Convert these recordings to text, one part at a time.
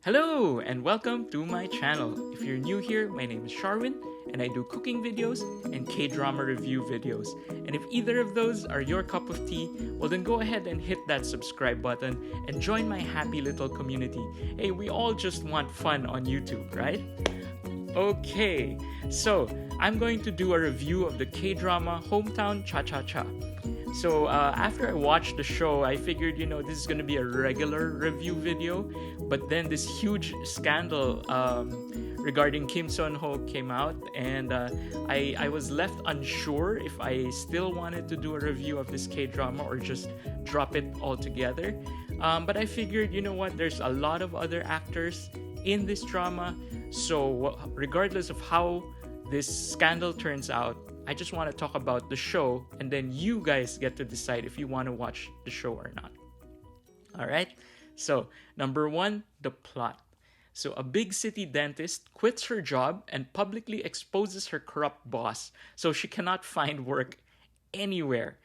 Hello and welcome to my channel. If you're new here, my name is Sharwin and I do cooking videos and K-drama review videos. And if either of those are your cup of tea, well then go ahead and hit that subscribe button and join my happy little community. Hey, we all just want fun on YouTube, right? Okay, so I'm going to do a review of the K-drama Hometown Cha-Cha-Cha. So after I watched the show, I figured, this is going to be a regular review video. But then this huge scandal regarding Kim Seon Ho came out, and I was left unsure if I still wanted to do a review of this K drama or just drop it altogether. But I figured, you know what, there's a lot of other actors in this drama. So regardless of how this scandal turns out, I just want to talk about the show, and then you guys get to decide if you want to watch the show or not. All right? So, number one, the plot. So, a big city dentist quits her job and publicly exposes her corrupt boss, so she cannot find work anywhere.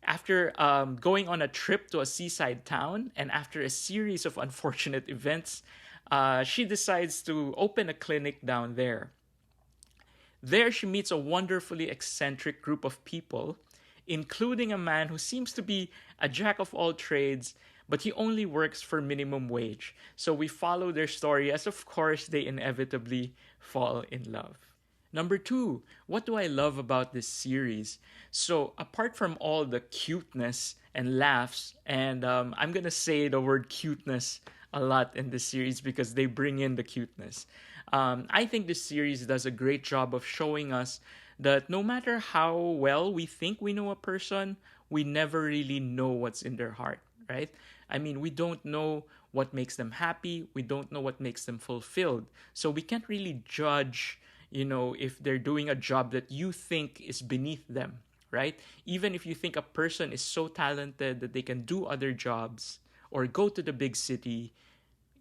After going on a trip to a seaside town, and after a series of unfortunate events, she decides to open a clinic down there. There, she meets a wonderfully eccentric group of people, including a man who seems to be a jack of all trades, but he only works for minimum wage. So we follow their story as, of course, they inevitably fall in love. Number two, what do I love about this series? So, apart from all the cuteness and laughs, and I'm gonna say the word cuteness a lot in this series because they bring in the cuteness. I think this series does a great job of showing us that no matter how well we think we know a person, we never really know what's in their heart, right? I mean, we don't know what makes them happy, we don't know what makes them fulfilled. So we can't really judge, if they're doing a job that you think is beneath them, right? Even if you think a person is so talented that they can do other jobs or go to the big city,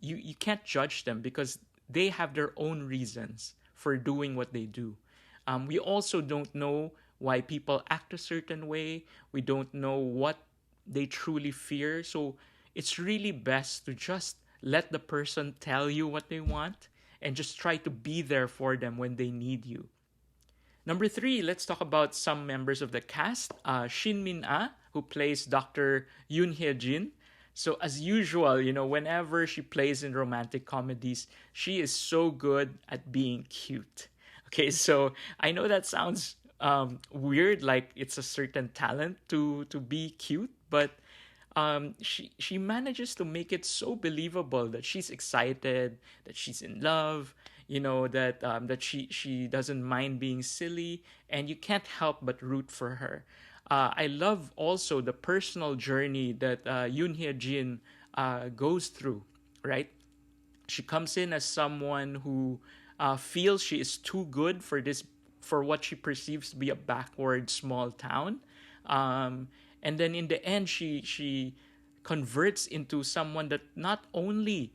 you can't judge them because they have their own reasons for doing what they do. We also don't know why people act a certain way. We don't know what they truly fear. So it's really best to just let the person tell you what they want and just try to be there for them when they need you. Number three, let's talk about some members of the cast. Shin Min Ah, who plays Dr. Yoon Hye Jin. So as usual, whenever she plays in romantic comedies, she is so good at being cute. Okay, so I know that sounds weird, like it's a certain talent to be cute, but she manages to make it so believable that she's excited, that she's in love, that she doesn't mind being silly, and you can't help but root for her. I love also the personal journey that Yoon Hye Jin goes through, right? She comes in as someone who feels she is too good for what she perceives to be a backward small town, and then in the end she converts into someone that not only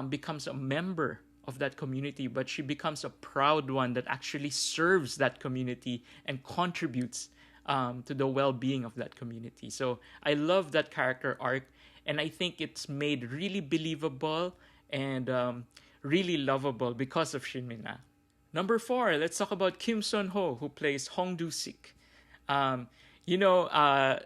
becomes a member of that community, but she becomes a proud one that actually serves that community and contributes to the well-being of that community. So I love that character arc, and I think it's made really believable and really lovable because of Shin Min Ah. Number four, let's talk about Kim Seon Ho, who plays Hong Do Sik. Um, you know, uh,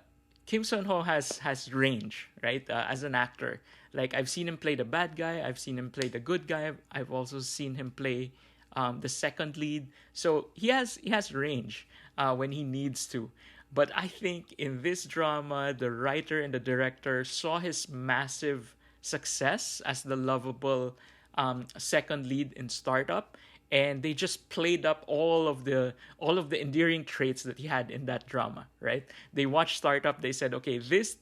Kim Seon Ho has range, right? As an actor, like I've seen him play the bad guy, I've seen him play the good guy, I've also seen him play the second lead. So he has range when he needs to. But I think in this drama, the writer and the director saw his massive success as the lovable second lead in Startup, and they just played up all of the endearing traits that he had in that drama, right? They watched Startup, they said, okay, this,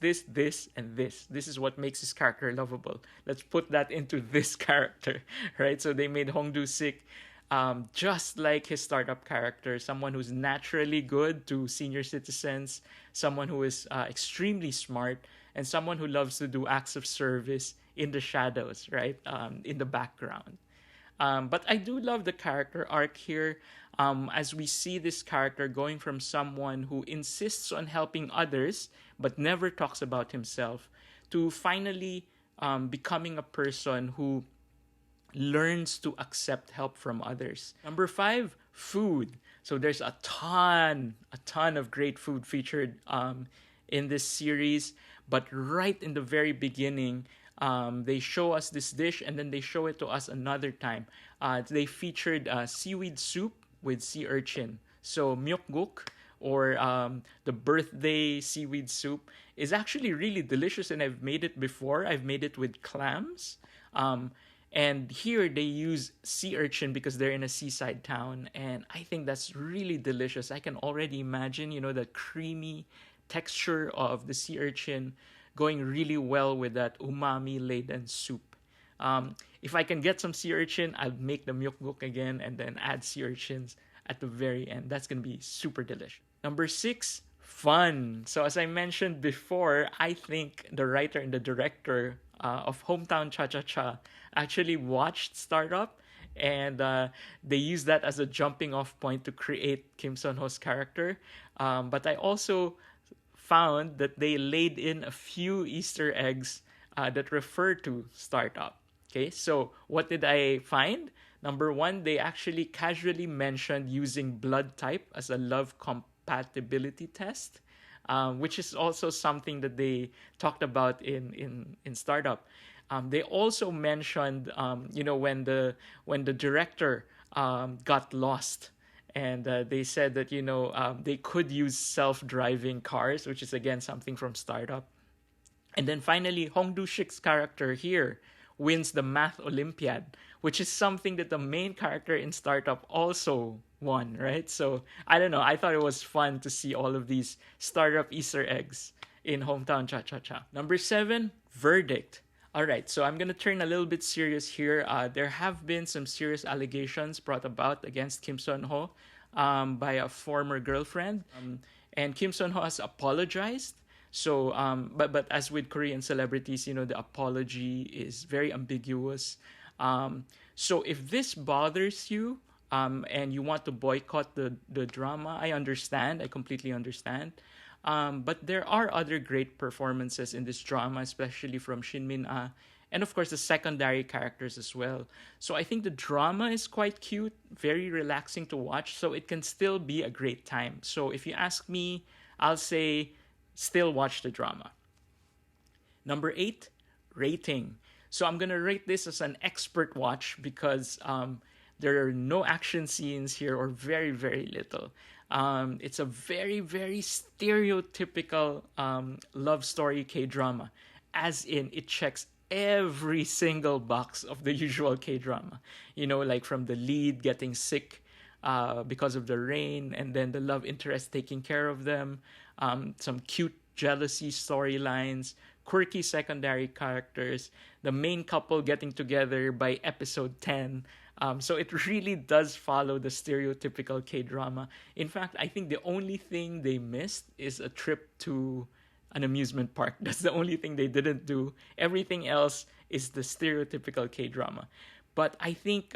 and this is what makes his character lovable. Let's put that into this character, right? So they made Hong Do Sik just like his startup character, someone who's naturally good to senior citizens, someone who is extremely smart, and someone who loves to do acts of service in the shadows, right? In the background. But I do love the character arc here, as we see this character going from someone who insists on helping others but never talks about himself to finally becoming a person who learns to accept help from others. Number 5, food. So there's a ton of great food featured in this series. But right in the very beginning, they show us this dish and then they show it to us another time. They featured seaweed soup with sea urchin. So myeokguk, or the birthday seaweed soup, is actually really delicious, and I've made it before. I've made it with clams. And here they use sea urchin because they're in a seaside town, and I think that's really delicious. I can already imagine, the creamy texture of the sea urchin going really well with that umami-laden soup. If I can get some sea urchin, I'll make the myeokguk again and then add sea urchins at the very end. That's going to be super delicious. Number 6, fun. So as I mentioned before, I think the writer and the director of Hometown Cha-Cha-Cha actually watched Startup, and they used that as a jumping off point to create Kim Seon Ho's character. But I also found that they laid in a few Easter eggs that refer to Startup. Okay, so what did I find? Number 1, they actually casually mentioned using blood type as a love compatibility test, which is also something that they talked about in Startup. They also mentioned, when the director got lost, and they said that they could use self-driving cars, which is again something from Startup. And then finally, Hong Do-shik's character here wins the Math Olympiad, which is something that the main character in Startup also won, right? So I don't know. I thought it was fun to see all of these Startup Easter eggs in Hometown Cha-Cha-Cha. Number 7, verdict. All right, so I'm going to turn a little bit serious here. There have been some serious allegations brought about against Kim Seon Ho by a former girlfriend. And Kim Seon Ho has apologized. So, but as with Korean celebrities, the apology is very ambiguous. So if this bothers you, and you want to boycott the drama, I understand. I completely understand. But there are other great performances in this drama, especially from Shin Min Ah, and of course the secondary characters as well. So I think the drama is quite cute, very relaxing to watch, so it can still be a great time. So if you ask me, I'll say still watch the drama. Number 8, rating. So I'm gonna rate this as an expert watch because there are no action scenes here, or very, very little. It's a very, very stereotypical love story K-drama, as in it checks every single box of the usual K-drama. Like from the lead getting sick because of the rain, and then the love interest taking care of them, some cute jealousy storylines, quirky secondary characters, the main couple getting together by episode 10. So it really does follow the stereotypical K-drama. In fact, I think the only thing they missed is a trip to an amusement park. That's the only thing they didn't do. Everything else is the stereotypical K-drama. But I think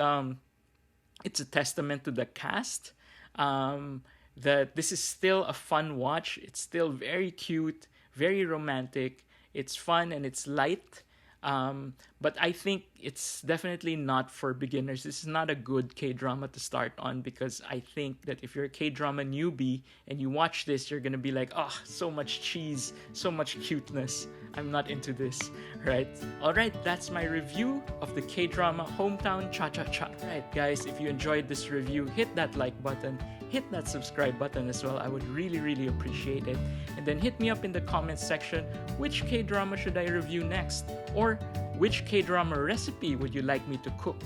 it's a testament to the cast that this is still a fun watch. It's still very cute, very romantic. It's fun and it's light. But I think it's definitely not for beginners. This is not a good K-drama to start on, because I think that if you're a K-drama newbie and you watch this, you're gonna be like, oh, so much cheese, so much cuteness. I'm not into this, right? Alright, that's my review of the K-drama Hometown Cha-Cha-Cha. Alright guys, if you enjoyed this review, hit that like button, hit that subscribe button as well. I would really, really appreciate it. And then hit me up in the comments section, which K-drama should I review next? Or which K-drama recipe would you like me to cook?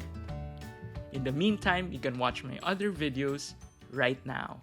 In the meantime, you can watch my other videos right now.